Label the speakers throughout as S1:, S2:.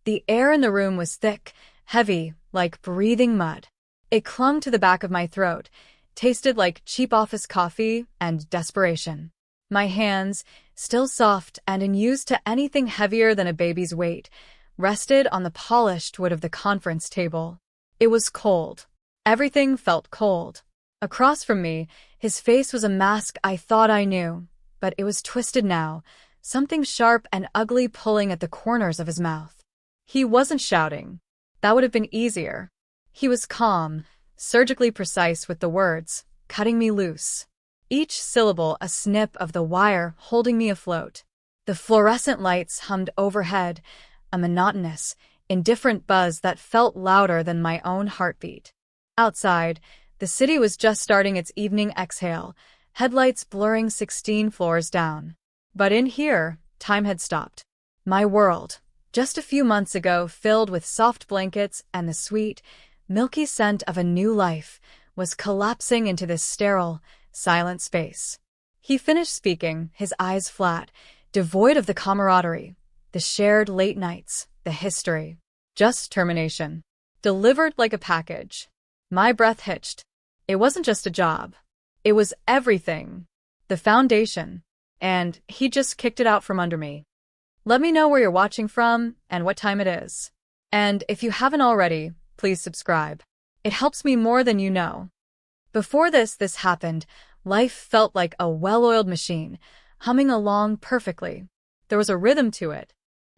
S1: The air in the room was thick, heavy, like breathing mud. It clung to the back of my throat, tasted like cheap office coffee and desperation. My hands, still soft and unused to anything heavier than a baby's weight, rested on the polished wood of the conference table. It was cold. Everything felt cold. Across from me, his face was a mask I thought I knew, but it was twisted now, something sharp and ugly pulling at the corners of his mouth. He wasn't shouting. That would have been easier. He was calm, surgically precise with the words, cutting me loose. Each syllable a snip of the wire holding me afloat. The fluorescent lights hummed overhead, a monotonous, indifferent buzz that felt louder than my own heartbeat. Outside, the city was just starting its evening exhale, headlights blurring 16 floors down. But in here, time had stopped. My world, just a few months ago filled with soft blankets and the sweet, milky scent of a new life, was collapsing into this sterile, silent space. He finished speaking, his eyes flat, devoid of the camaraderie, the shared late nights, the history. Just termination. Delivered like a package. My breath hitched. It wasn't just a job. It was everything. The foundation. And he just kicked it out from under me. Let me know where you're watching from and what time it is. And if you haven't already, please subscribe. It helps me more than you know. Before this happened, life felt like a well-oiled machine, humming along perfectly. There was a rhythm to it.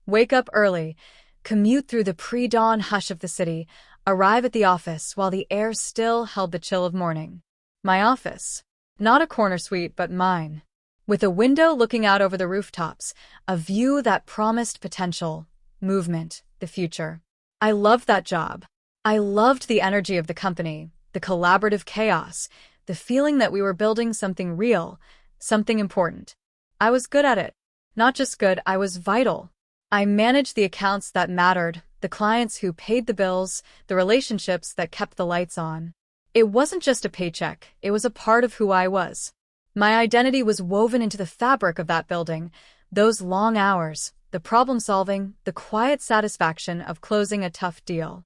S1: Wake up early, commute through the pre-dawn hush of the city, arrive at the office while the air still held the chill of morning. My office. Not a corner suite, but mine. With a window looking out over the rooftops, a view that promised potential, movement, the future. I loved that job. I loved the energy of the company, the collaborative chaos, the feeling that we were building something real, something important. I was good at it. Not just good, I was vital. I managed the accounts that mattered, the clients who paid the bills, the relationships that kept the lights on. It wasn't just a paycheck, it was a part of who I was. My identity was woven into the fabric of that building, those long hours, the problem-solving, the quiet satisfaction of closing a tough deal.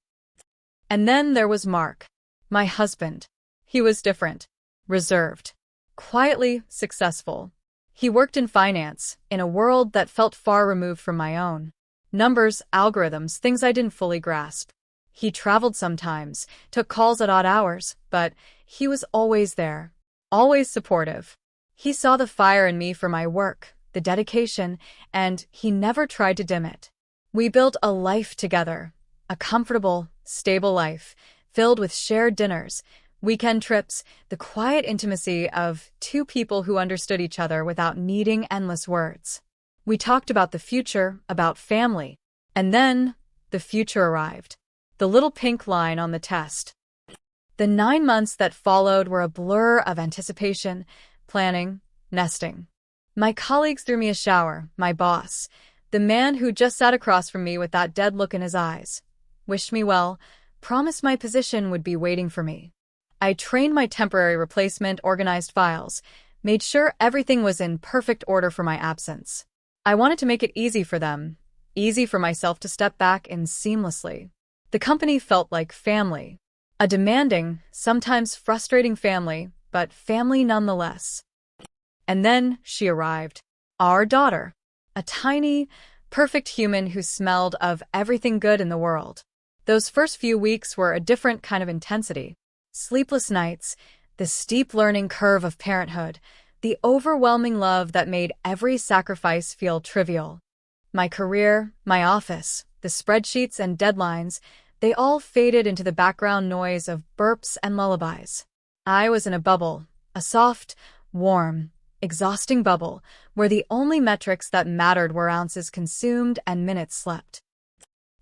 S1: And then there was Mark, my husband. He was different, reserved, quietly successful. He worked in finance, in a world that felt far removed from my own. Numbers, algorithms, things I didn't fully grasp. He traveled sometimes, took calls at odd hours, but he was always there, always supportive. He saw the fire in me for my work, the dedication, and he never tried to dim it. We built a life together, a comfortable, stable life, filled with shared dinners, weekend trips, the quiet intimacy of two people who understood each other without needing endless words. We talked about the future, about family, and then the future arrived. The little pink line on the test. The 9 months that followed were a blur of anticipation, planning, nesting. My colleagues threw me a shower, my boss, the man who just sat across from me with that dead look in his eyes, wished me well, promised my position would be waiting for me. I trained my temporary replacement, organized files, made sure everything was in perfect order for my absence. I wanted to make it easy for them, easy for myself to step back in seamlessly. The company felt like family. A demanding, sometimes frustrating family, but family nonetheless. And then she arrived. Our daughter. A tiny, perfect human who smelled of everything good in the world. Those first few weeks were a different kind of intensity. Sleepless nights, the steep learning curve of parenthood, the overwhelming love that made every sacrifice feel trivial. My career, my office, the spreadsheets and deadlines, they all faded into the background noise of burps and lullabies. I was in a bubble, a soft, warm, exhausting bubble, where the only metrics that mattered were ounces consumed and minutes slept.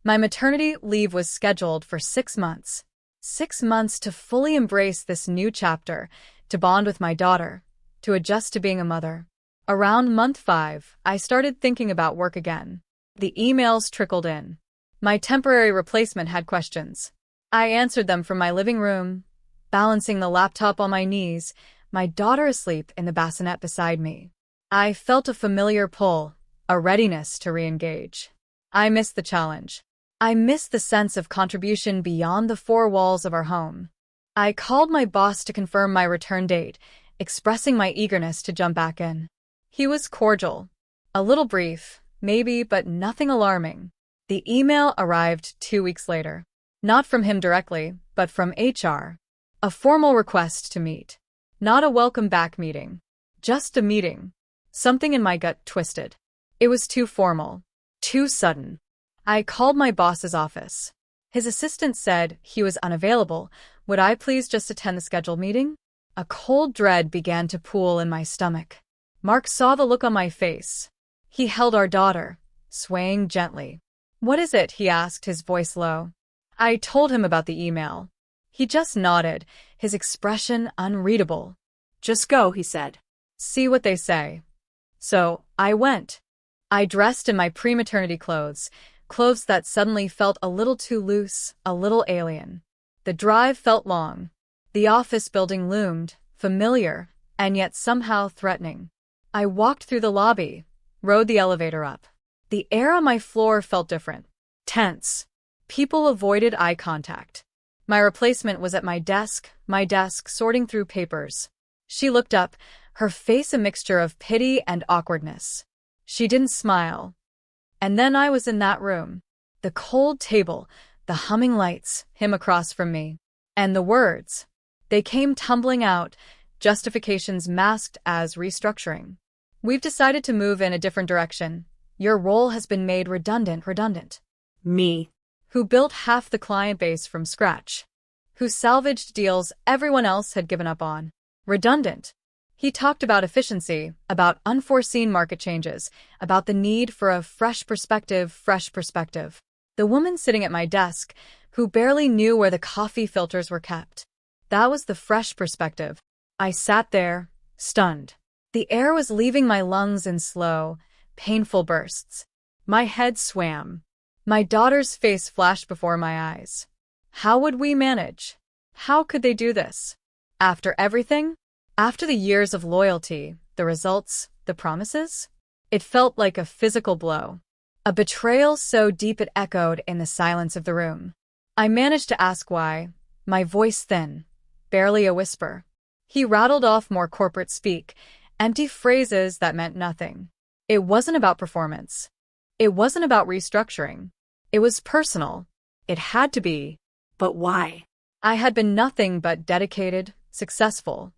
S1: My maternity leave was scheduled for 6 months. 6 months to fully embrace this new chapter, to bond with my daughter, to adjust to being a mother. Around month 5, I started thinking about work again. The emails trickled in. My temporary replacement had questions. I answered them from my living room, balancing the laptop on my knees, my daughter asleep in the bassinet beside me. I felt a familiar pull, a readiness to re-engage. I missed the challenge. I missed the sense of contribution beyond the four walls of our home. I called my boss to confirm my return date, expressing my eagerness to jump back in. He was cordial. A little brief, maybe, but nothing alarming. The email arrived 2 weeks later. Not from him directly, but from HR. A formal request to meet. Not a welcome back meeting. Just a meeting. Something in my gut twisted. It was too formal. Too sudden. I called my boss's office. His assistant said he was unavailable. Would I please just attend the scheduled meeting? A cold dread began to pool in my stomach. Mark saw the look on my face. He held our daughter, swaying gently. "What is it?" he asked, his voice low. I told him about the email. He just nodded, his expression unreadable.
S2: "Just go," he said.
S1: "See what they say." So, I went. I dressed in my pre-maternity clothes that suddenly felt a little too loose, a little alien. The drive felt long. The office building loomed, familiar, and yet somehow threatening. I walked through the lobby, rode the elevator up. The air on my floor felt different. Tense. People avoided eye contact. My replacement was at my desk sorting through papers. She looked up, her face a mixture of pity and awkwardness. She didn't smile. And then I was in that room. The cold table, the humming lights, him across from me. And the words. They came tumbling out, justifications masked as restructuring. "We've decided to move in a different direction. Your role has been made redundant.
S2: Me.
S1: Who built half the client base from scratch. Who salvaged deals everyone else had given up on. Redundant. He talked about efficiency, about unforeseen market changes, about the need for a fresh perspective. The woman sitting at my desk, who barely knew where the coffee filters were kept. That was the fresh perspective. I sat there, stunned. The air was leaving my lungs in slow, painful bursts. My head swam. My daughter's face flashed before my eyes. How would we manage? How could they do this? After everything? After the years of loyalty, the results, the promises? It felt like a physical blow. A betrayal so deep it echoed in the silence of the room. I managed to ask why, my voice thin, barely a whisper. He rattled off more corporate speak, empty phrases that meant nothing. It wasn't about performance. It wasn't about restructuring. It was personal. It had to be.
S2: But why?
S1: I had been nothing but dedicated, successful.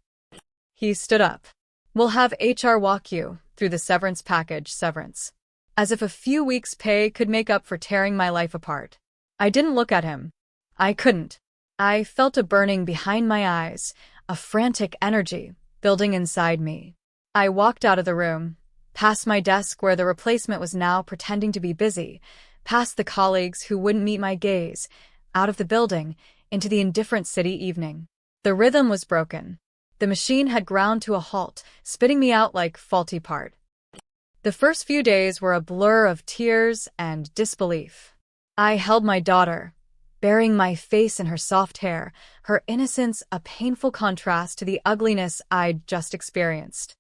S1: He stood up. "We'll have HR walk you through the severance package, severance." As if a few weeks' pay could make up for tearing my life apart. I didn't look at him. I couldn't. I felt a burning behind my eyes, a frantic energy building inside me. I walked out of the room, past my desk where the replacement was now pretending to be busy, past the colleagues who wouldn't meet my gaze, out of the building, into the indifferent city evening. The rhythm was broken. The machine had ground to a halt, spitting me out like faulty part. The first few days were a blur of tears and disbelief. I held my daughter, burying my face in her soft hair, her innocence a painful contrast to the ugliness I'd just experienced.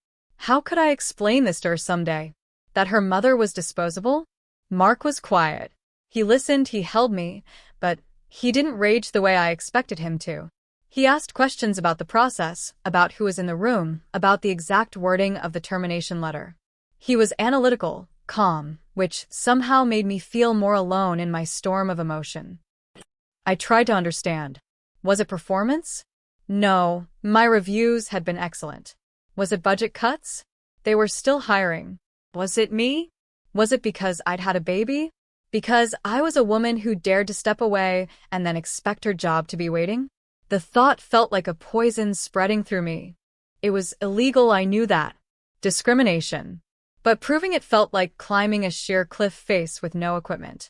S1: How could I explain this to her someday? That her mother was disposable? Mark was quiet. He listened, he held me, but he didn't rage the way I expected him to. He asked questions about the process, about who was in the room, about the exact wording of the termination letter. He was analytical, calm, which somehow made me feel more alone in my storm of emotion. I tried to understand. Was it performance? No, my reviews had been excellent. Was it budget cuts? They were still hiring. Was it me? Was it because I'd had a baby? Because I was a woman who dared to step away and then expect her job to be waiting? The thought felt like a poison spreading through me. It was illegal, I knew that. Discrimination. But proving it felt like climbing a sheer cliff face with no equipment.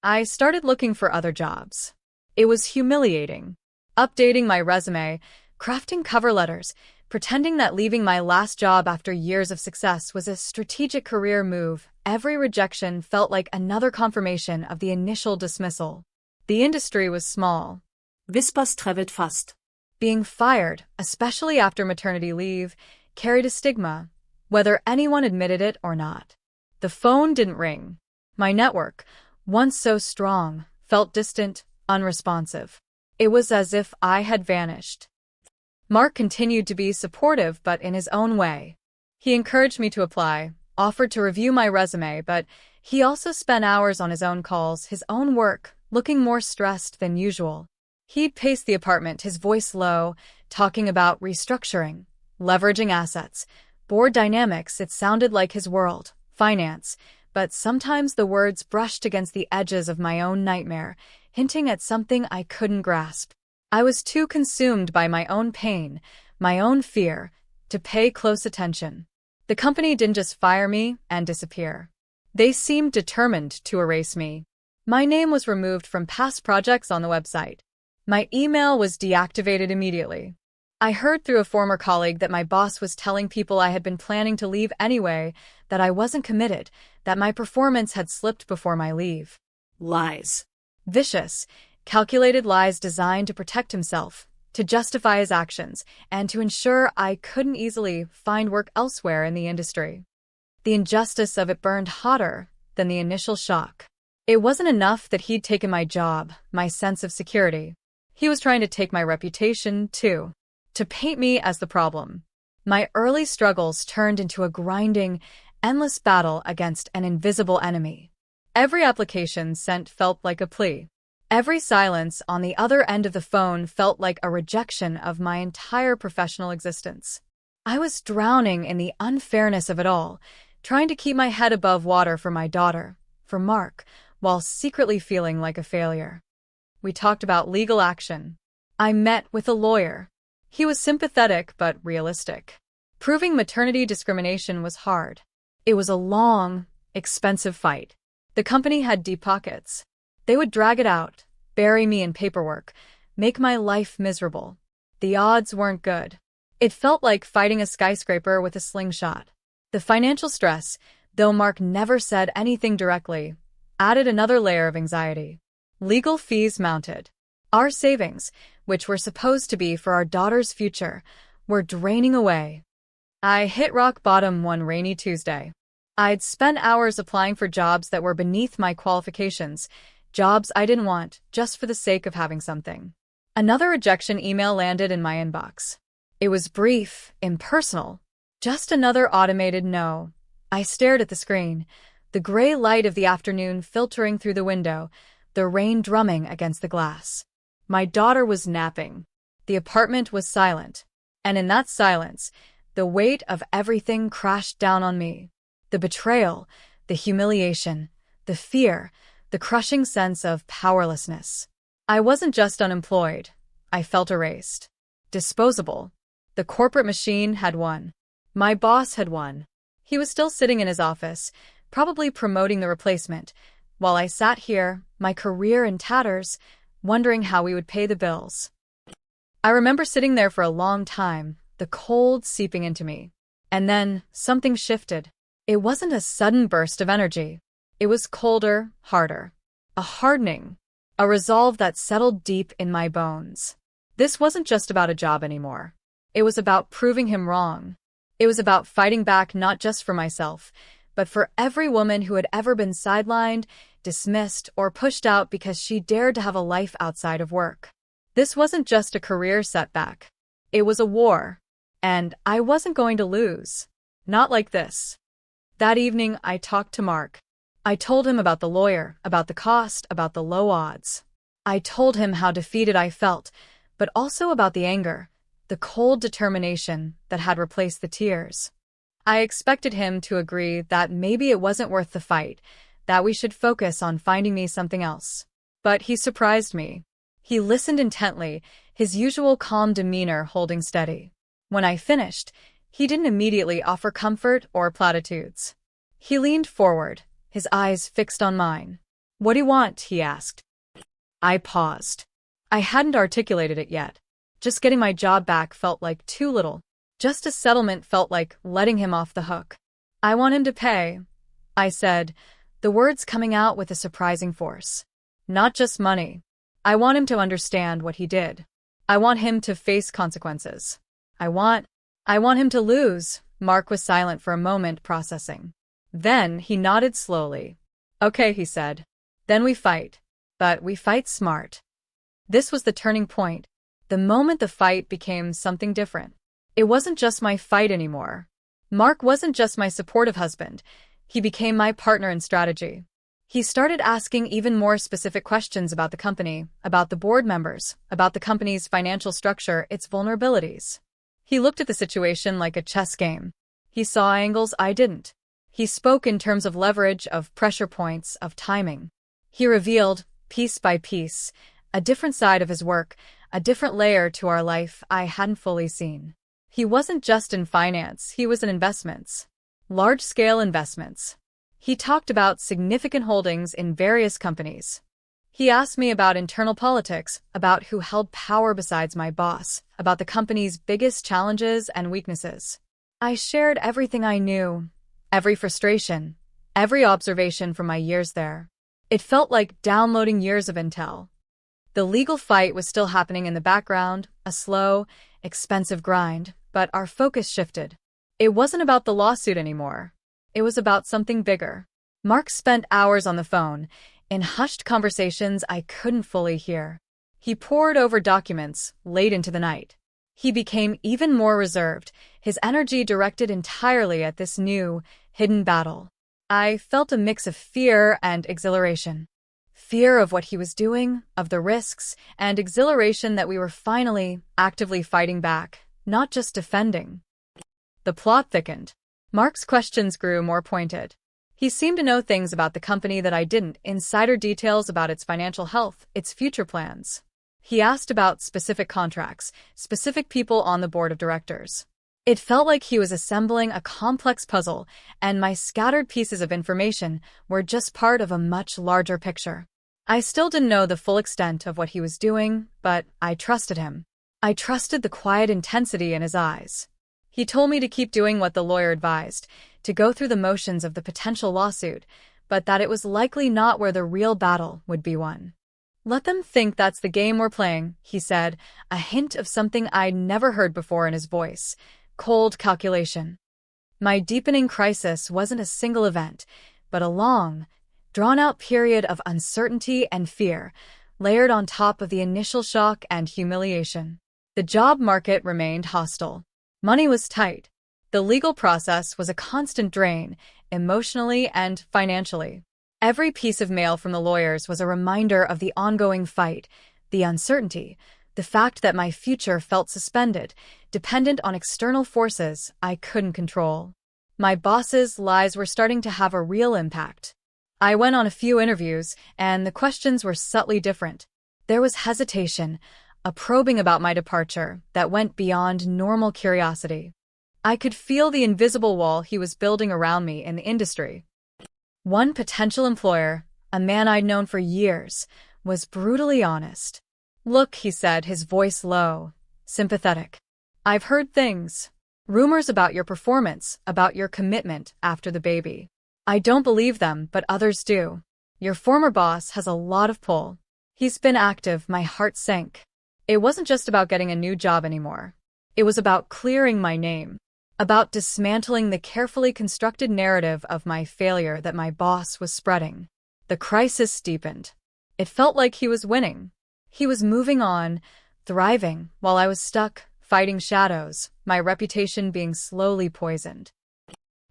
S1: I started looking for other jobs. It was humiliating. Updating my resume, crafting cover letters, pretending that leaving my last job after years of success was a strategic career move. Every rejection felt like another confirmation of the initial dismissal. The industry was small.
S2: Vispas trevet fast.
S1: Being fired, especially after maternity leave, carried a stigma, whether anyone admitted it or not. The phone didn't ring. My network, once so strong, felt distant, unresponsive. It was as if I had vanished. Mark continued to be supportive, but in his own way. He encouraged me to apply, offered to review my resume, but he also spent hours on his own calls, his own work, looking more stressed than usual. He'd pace the apartment, his voice low, talking about restructuring, leveraging assets, board dynamics. It sounded like his world, finance, but sometimes the words brushed against the edges of my own nightmare, hinting at something I couldn't grasp. I was too consumed by my own pain, my own fear, to pay close attention. The company didn't just fire me and disappear. They seemed determined to erase me. My name was removed from past projects on the website. My email was deactivated immediately. I heard through a former colleague that my boss was telling people I had been planning to leave anyway, that I wasn't committed, that my performance had slipped before my leave.
S2: Lies.
S1: Vicious, calculated lies designed to protect himself, to justify his actions, and to ensure I couldn't easily find work elsewhere in the industry. The injustice of it burned hotter than the initial shock. It wasn't enough that he'd taken my job, my sense of security. He was trying to take my reputation, too, to paint me as the problem. My early struggles turned into a grinding, endless battle against an invisible enemy. Every application sent felt like a plea. Every silence on the other end of the phone felt like a rejection of my entire professional existence. I was drowning in the unfairness of it all, trying to keep my head above water for my daughter, for Mark, while secretly feeling like a failure. We talked about legal action. I met with a lawyer. He was sympathetic but realistic. Proving maternity discrimination was hard. It was a long, expensive fight. The company had deep pockets. They would drag it out, bury me in paperwork, make my life miserable. The odds weren't good. It felt like fighting a skyscraper with a slingshot. The financial stress, though Mark never said anything directly, added another layer of anxiety. Legal fees mounted. Our savings, which were supposed to be for our daughter's future, were draining away. I hit rock bottom one rainy Tuesday. I'd spent hours applying for jobs that were beneath my qualifications, jobs I didn't want, just for the sake of having something. Another rejection email landed in my inbox. It was brief, impersonal. Just another automated no. I stared at the screen, the gray light of the afternoon filtering through the window, the rain drumming against the glass. My daughter was napping. The apartment was silent. And in that silence, the weight of everything crashed down on me. The betrayal, the humiliation, the fear, the crushing sense of powerlessness. I wasn't just unemployed. I felt erased. Disposable. The corporate machine had won. My boss had won. He was still sitting in his office, probably promoting the replacement, while I sat here, my career in tatters, wondering how we would pay the bills. I remember sitting there for a long time, the cold seeping into me. And then something shifted. It wasn't a sudden burst of energy. It was colder, harder. A hardening. A resolve that settled deep in my bones. This wasn't just about a job anymore. It was about proving him wrong. It was about fighting back not just for myself, but for every woman who had ever been sidelined, dismissed, or pushed out because she dared to have a life outside of work. This wasn't just a career setback. It was a war. And I wasn't going to lose. Not like this. That evening, I talked to Mark. I told him about the lawyer, about the cost, about the low odds. I told him how defeated I felt, but also about the anger, the cold determination that had replaced the tears. I expected him to agree that maybe it wasn't worth the fight, that we should focus on finding me something else. But he surprised me. He listened intently, his usual calm demeanor holding steady. When I finished, he didn't immediately offer comfort or platitudes. He leaned forward, his eyes fixed on mine. "What do you want?" he asked. I paused. I hadn't articulated it yet. Just getting my job back felt like too little. Just a settlement felt like letting him off the hook. "I want him to pay," I said, the words coming out with a surprising force. "Not just money. I want him to understand what he did. I want him to face consequences. I want him to lose." Mark was silent for a moment, processing. Then he nodded slowly. "Okay," he said. Then we fight. But we fight smart. This was the turning point. The moment the fight became something different. It wasn't just my fight anymore. Mark wasn't just my supportive husband. He became my partner in strategy. He started asking even more specific questions about the company, about the board members, about the company's financial structure, its vulnerabilities. He looked at the situation like a chess game. He saw angles I didn't. He spoke in terms of leverage, of pressure points, of timing. He revealed, piece by piece, a different side of his work, a different layer to our life I hadn't fully seen. He wasn't just in finance, he was in investments. Large-scale investments. He talked about significant holdings in various companies. He asked me about internal politics, about who held power besides my boss, about the company's biggest challenges and weaknesses. I shared everything I knew, every frustration, every observation from my years there. It felt like downloading years of intel. The legal fight was still happening in the background, a slow, expensive grind, but our focus shifted. It wasn't about the lawsuit anymore. It was about something bigger. Mark spent hours on the phone, in hushed conversations I couldn't fully hear. He pored over documents late into the night. He became even more reserved, his energy directed entirely at this new, hidden battle. I felt a mix of fear and exhilaration. Fear of what he was doing, of the risks, and exhilaration that we were finally, actively fighting back, not just defending. The plot thickened. Mark's questions grew more pointed. He seemed to know things about the company that I didn't, insider details about its financial health, its future plans. He asked about specific contracts, specific people on the board of directors. It felt like he was assembling a complex puzzle, and my scattered pieces of information were just part of a much larger picture. I still didn't know the full extent of what he was doing, but I trusted him. I trusted the quiet intensity in his eyes. He told me to keep doing what the lawyer advised, to go through the motions of the potential lawsuit, but that it was likely not where the real battle would be won. Let them think that's the game we're playing, he said, a hint of something I'd never heard before in his voice, cold calculation. My deepening crisis wasn't a single event, but a long, drawn-out period of uncertainty and fear, layered on top of the initial shock and humiliation. The job market remained hostile. Money was tight. The legal process was a constant drain, emotionally and financially. Every piece of mail from the lawyers was a reminder of the ongoing fight, the uncertainty, the fact that my future felt suspended, dependent on external forces I couldn't control. My boss's lies were starting to have a real impact. I went on a few interviews, and the questions were subtly different. There was hesitation, a probing about my departure that went beyond normal curiosity. I could feel the invisible wall he was building around me in the industry. One potential employer, a man I'd known for years, was brutally honest. "Look," he said, his voice low, sympathetic. "I've heard things. Rumors about your performance, about your commitment after the baby. I don't believe them, but others do. Your former boss has a lot of pull. He's been active." My heart sank. It wasn't just about getting a new job anymore. It was about clearing my name, about dismantling the carefully constructed narrative of my failure that my boss was spreading. The crisis deepened. It felt like he was winning. He was moving on, thriving, while I was stuck, fighting shadows, my reputation being slowly poisoned.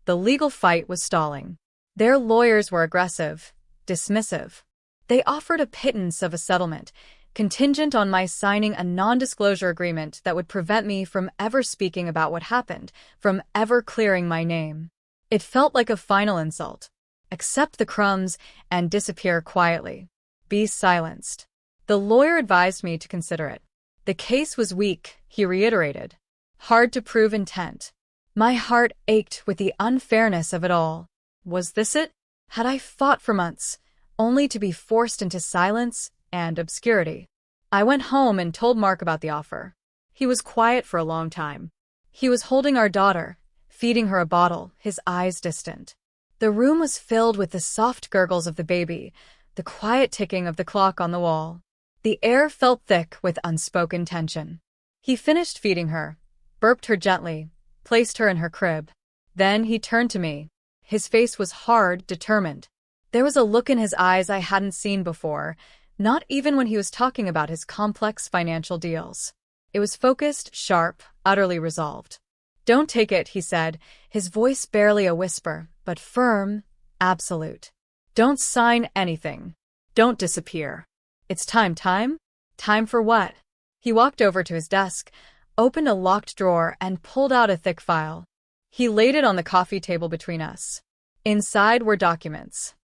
S1: The legal fight was stalling. Their lawyers were aggressive, dismissive. They offered a pittance of a settlement, contingent on my signing a non-disclosure agreement that would prevent me from ever speaking about what happened, from ever clearing my name. It felt like a final insult. Accept the crumbs and disappear quietly. Be silenced. The lawyer advised me to consider it. The case was weak, he reiterated. Hard to prove intent. My heart ached with the unfairness of it all. Was this it? Had I fought for months, only to be forced into silence and obscurity? I went home and told Mark about the offer. He was quiet for a long time. He was holding our daughter, feeding her a bottle, his eyes distant. The room was filled with the soft gurgles of the baby, the quiet ticking of the clock on the wall. The air felt thick with unspoken tension. He finished feeding her, burped her gently, placed her in her crib. Then he turned to me. His face was hard, determined. There was a look in his eyes I hadn't seen before, not even when he was talking about his complex financial deals. It was focused, sharp, utterly resolved. "Don't take it," he said, his voice barely a whisper, but firm, absolute. "Don't sign anything. Don't disappear. It's time. Time for what?" He walked over to his desk, opened a locked drawer, and pulled out a thick file. He laid it on the coffee table between us. Inside were documents.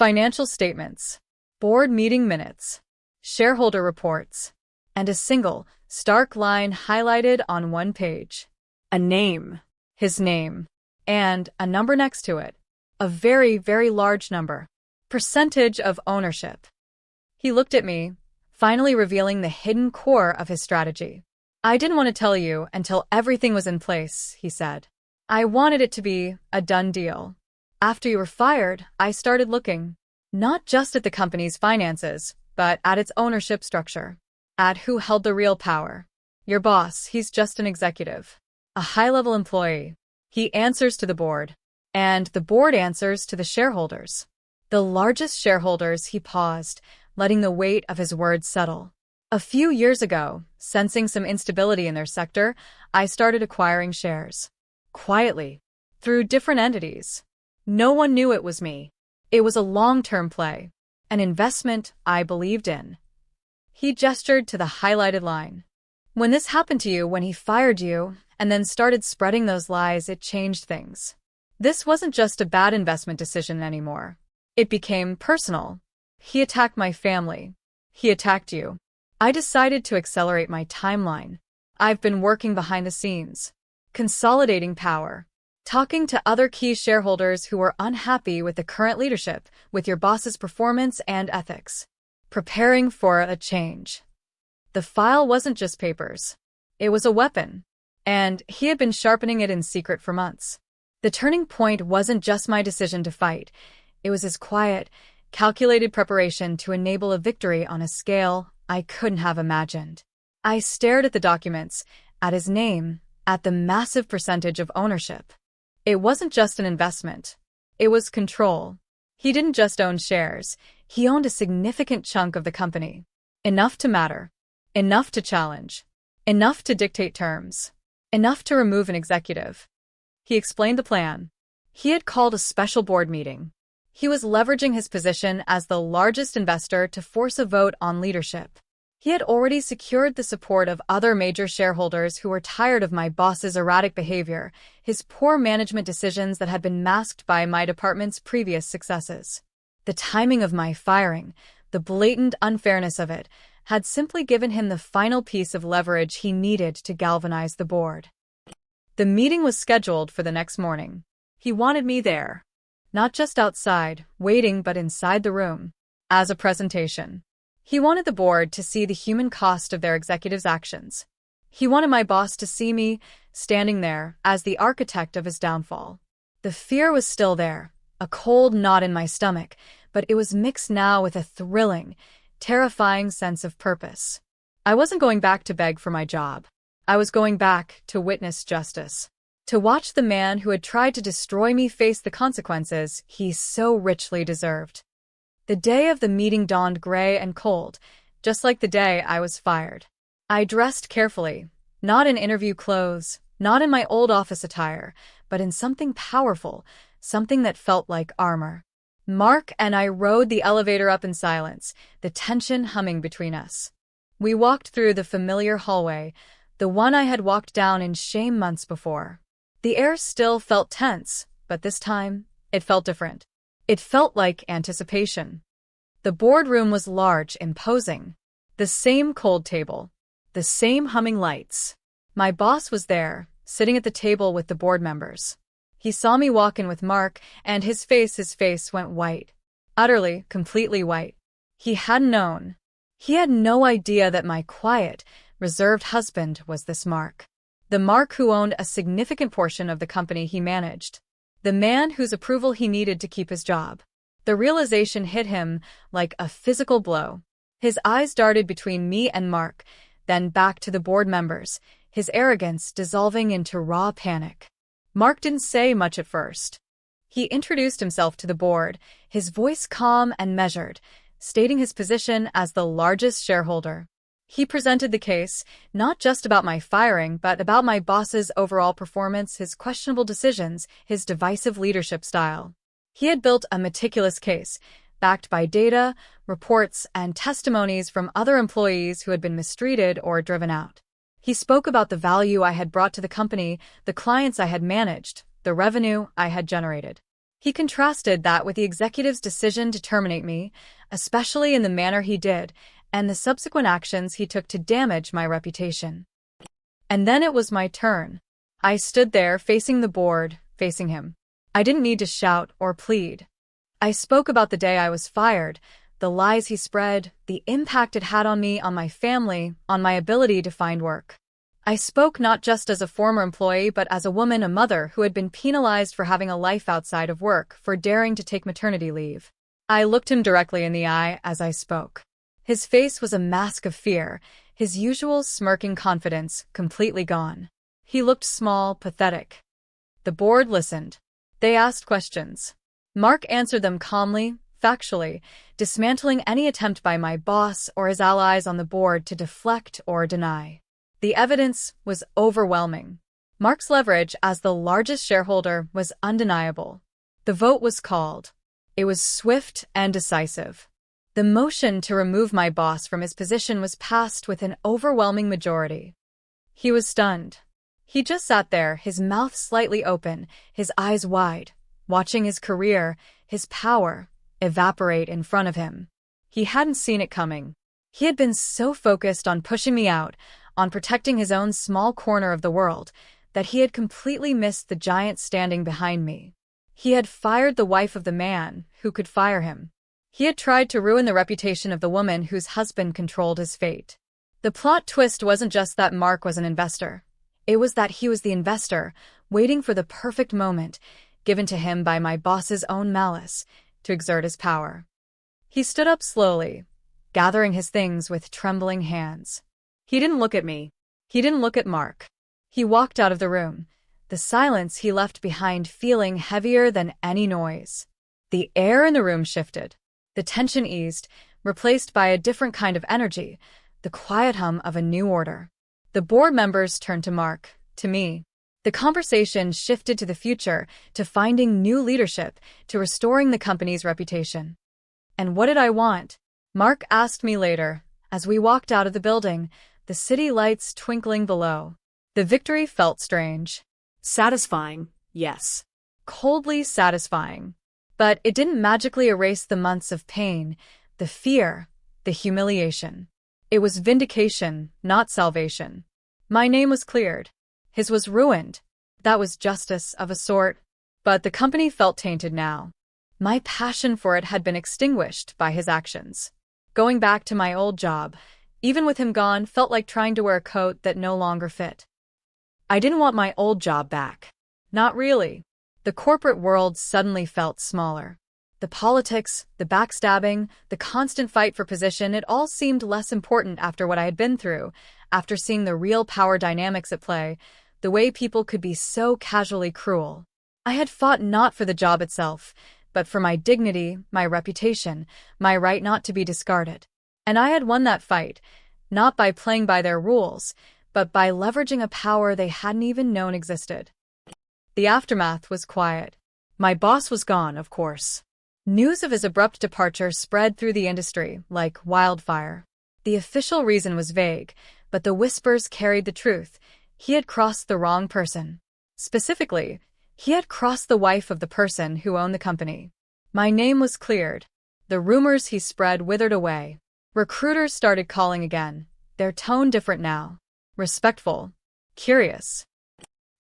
S1: Financial statements, board meeting minutes, shareholder reports, and a single, stark line highlighted on one page. A name. His name. And a number next to it. A very, very large number. Percentage of ownership. He looked at me, finally revealing the hidden core of his strategy. "I didn't want to tell you until everything was in place," he said. "I wanted it to be a done deal. After you were fired, I started looking, not just at the company's finances, but at its ownership structure, at who held the real power. Your boss, he's just an executive, a high-level employee. He answers to the board, and the board answers to the shareholders. The largest shareholders." He paused, letting the weight of his words settle. "A few years ago, sensing some instability in their sector, I started acquiring shares. Quietly, through different entities. No one knew it was me. It was a long-term play, an investment I believed in." He gestured to the highlighted line. "When this happened to you, when he fired you, and then started spreading those lies, it changed things. This wasn't just a bad investment decision anymore. It became personal. He attacked my family. He attacked you. I decided to accelerate my timeline. I've been working behind the scenes, consolidating power, talking to other key shareholders who were unhappy with the current leadership, with your boss's performance and ethics, preparing for a change." The file wasn't just papers. It was a weapon, and he had been sharpening it in secret for months. The turning point wasn't just my decision to fight. It was his quiet, calculated preparation to enable a victory on a scale I couldn't have imagined. I stared at the documents, at his name, at the massive percentage of ownership. It wasn't just an investment. It was control. He didn't just own shares. He owned a significant chunk of the company. Enough to matter. Enough to challenge. Enough to dictate terms. Enough to remove an executive. He explained the plan. He had called a special board meeting. He was leveraging his position as the largest investor to force a vote on leadership. He had already secured the support of other major shareholders who were tired of my boss's erratic behavior, his poor management decisions that had been masked by my department's previous successes. The timing of my firing, the blatant unfairness of it, had simply given him the final piece of leverage he needed to galvanize the board. The meeting was scheduled for the next morning. He wanted me there. Not just outside, waiting, but inside the room. As a presentation. He wanted the board to see the human cost of their executives' actions. He wanted my boss to see me, standing there, as the architect of his downfall. The fear was still there, a cold knot in my stomach, but it was mixed now with a thrilling, terrifying sense of purpose. I wasn't going back to beg for my job. I was going back to witness justice. To watch the man who had tried to destroy me face the consequences he so richly deserved. The day of the meeting dawned gray and cold, just like the day I was fired. I dressed carefully, not in interview clothes, not in my old office attire, but in something powerful, something that felt like armor. Mark and I rode the elevator up in silence, the tension humming between us. We walked through the familiar hallway, the one I had walked down in shame months before. The air still felt tense, but this time, it felt different. It felt like anticipation. The boardroom was large, imposing. The same cold table. The same humming lights. My boss was there, sitting at the table with the board members. He saw me walk in with Mark, and his face went white. Utterly, completely white. He hadn't known. He had no idea that my quiet, reserved husband was this Mark. The Mark who owned a significant portion of the company he managed. The man whose approval he needed to keep his job. The realization hit him like a physical blow. His eyes darted between me and Mark, then back to the board members, his arrogance dissolving into raw panic. Mark didn't say much at first. He introduced himself to the board, his voice calm and measured, stating his position as the largest shareholder. He presented the case, not just about my firing, but about my boss's overall performance, his questionable decisions, his divisive leadership style. He had built a meticulous case, backed by data, reports, and testimonies from other employees who had been mistreated or driven out. He spoke about the value I had brought to the company, the clients I had managed, the revenue I had generated. He contrasted that with the executive's decision to terminate me, especially in the manner he did, and the subsequent actions he took to damage my reputation. And then it was my turn. I stood there facing the board, facing him. I didn't need to shout or plead. I spoke about the day I was fired, the lies he spread, the impact it had on me, on my family, on my ability to find work. I spoke not just as a former employee, but as a woman, a mother who had been penalized for having a life outside of work, for daring to take maternity leave. I looked him directly in the eye as I spoke. His face was a mask of fear, his usual smirking confidence completely gone. He looked small, pathetic. The board listened. They asked questions. Mark answered them calmly, factually, dismantling any attempt by my boss or his allies on the board to deflect or deny. The evidence was overwhelming. Mark's leverage as the largest shareholder was undeniable. The vote was called. It was swift and decisive. The motion to remove my boss from his position was passed with an overwhelming majority. He was stunned. He just sat there, his mouth slightly open, his eyes wide, watching his career, his power, evaporate in front of him. He hadn't seen it coming. He had been so focused on pushing me out, on protecting his own small corner of the world, that he had completely missed the giant standing behind me. He had fired the wife of the man who could fire him. He had tried to ruin the reputation of the woman whose husband controlled his fate. The plot twist wasn't just that Mark was an investor. It was that he was the investor, waiting for the perfect moment, given to him by my boss's own malice, to exert his power. He stood up slowly, gathering his things with trembling hands. He didn't look at me. He didn't look at Mark. He walked out of the room, the silence he left behind feeling heavier than any noise. The air in the room shifted. The tension eased, replaced by a different kind of energy, the quiet hum of a new order. The board members turned to Mark, to me. The conversation shifted to the future, to finding new leadership, to restoring the company's reputation. And what did I want? Mark asked me later, as we walked out of the building, the city lights twinkling below. The victory felt strange.
S2: Satisfying, yes.
S1: Coldly satisfying. But it didn't magically erase the months of pain, the fear, the humiliation. It was vindication, not salvation. My name was cleared. His was ruined. That was justice of a sort. But the company felt tainted now. My passion for it had been extinguished by his actions. Going back to my old job, even with him gone, felt like trying to wear a coat that no longer fit. I didn't want my old job back. Not really. The corporate world suddenly felt smaller. The politics, the backstabbing, the constant fight for position, it all seemed less important after what I had been through, after seeing the real power dynamics at play, the way people could be so casually cruel. I had fought not for the job itself, but for my dignity, my reputation, my right not to be discarded. And I had won that fight, not by playing by their rules, but by leveraging a power they hadn't even known existed. The aftermath was quiet. My boss was gone, of course. News of his abrupt departure spread through the industry like wildfire. The official reason was vague, but the whispers carried the truth. He had crossed the wrong person. Specifically, he had crossed the wife of the person who owned the company. My name was cleared. The rumors he spread withered away. Recruiters started calling again, their tone different now. Respectful. Curious.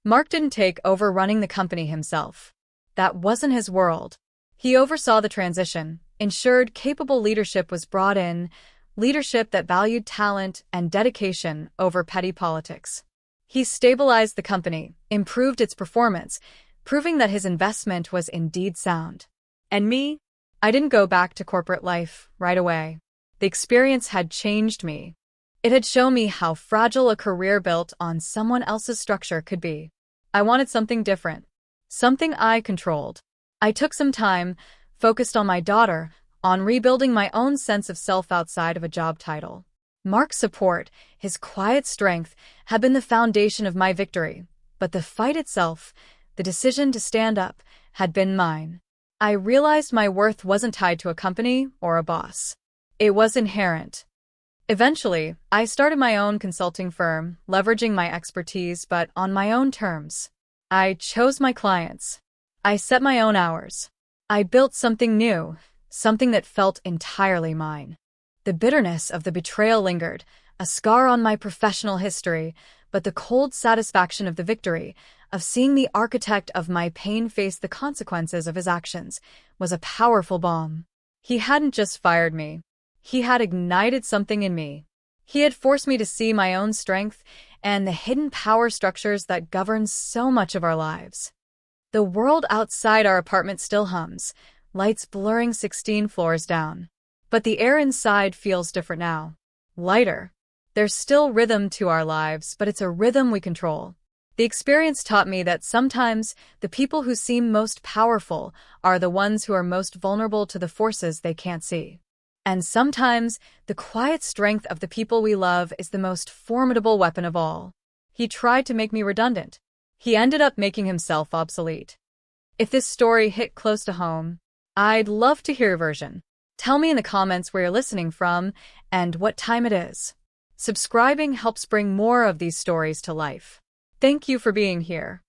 S1: Mark didn't take over running the company himself. That wasn't his world. He oversaw the transition, ensured capable leadership was brought in, leadership that valued talent and dedication over petty politics. He stabilized the company, improved its performance, proving that his investment was indeed sound. And me? I didn't go back to corporate life right away. The experience had changed me. It had shown me how fragile a career built on someone else's structure could be. I wanted something different. Something I controlled. I took some time, focused on my daughter, on rebuilding my own sense of self outside of a job title. Mark's support, his quiet strength, had been the foundation of my victory, but the fight itself, the decision to stand up, had been mine. I realized my worth wasn't tied to a company or a boss. It was inherent. Eventually, I started my own consulting firm, leveraging my expertise but on my own terms. I chose my clients. I set my own hours. I built something new, something that felt entirely mine. The bitterness of the betrayal lingered, a scar on my professional history, but the cold satisfaction of the victory, of seeing the architect of my pain face the consequences of his actions, was a powerful balm. He hadn't just fired me. He had ignited something in me. He had forced me to see my own strength and the hidden power structures that govern so much of our lives. The world outside our apartment still hums, lights blurring 16 floors down. But the air inside feels different now. Lighter. There's still rhythm to our lives, but it's a rhythm we control. The experience taught me that sometimes the people who seem most powerful are the ones who are most vulnerable to the forces they can't see. And sometimes the quiet strength of the people we love is the most formidable weapon of all. He tried to make me redundant. He ended up making himself obsolete. If this story hit close to home, I'd love to hear your version. Tell me in the comments where you're listening from and what time it is. Subscribing helps bring more of these stories to life. Thank you for being here.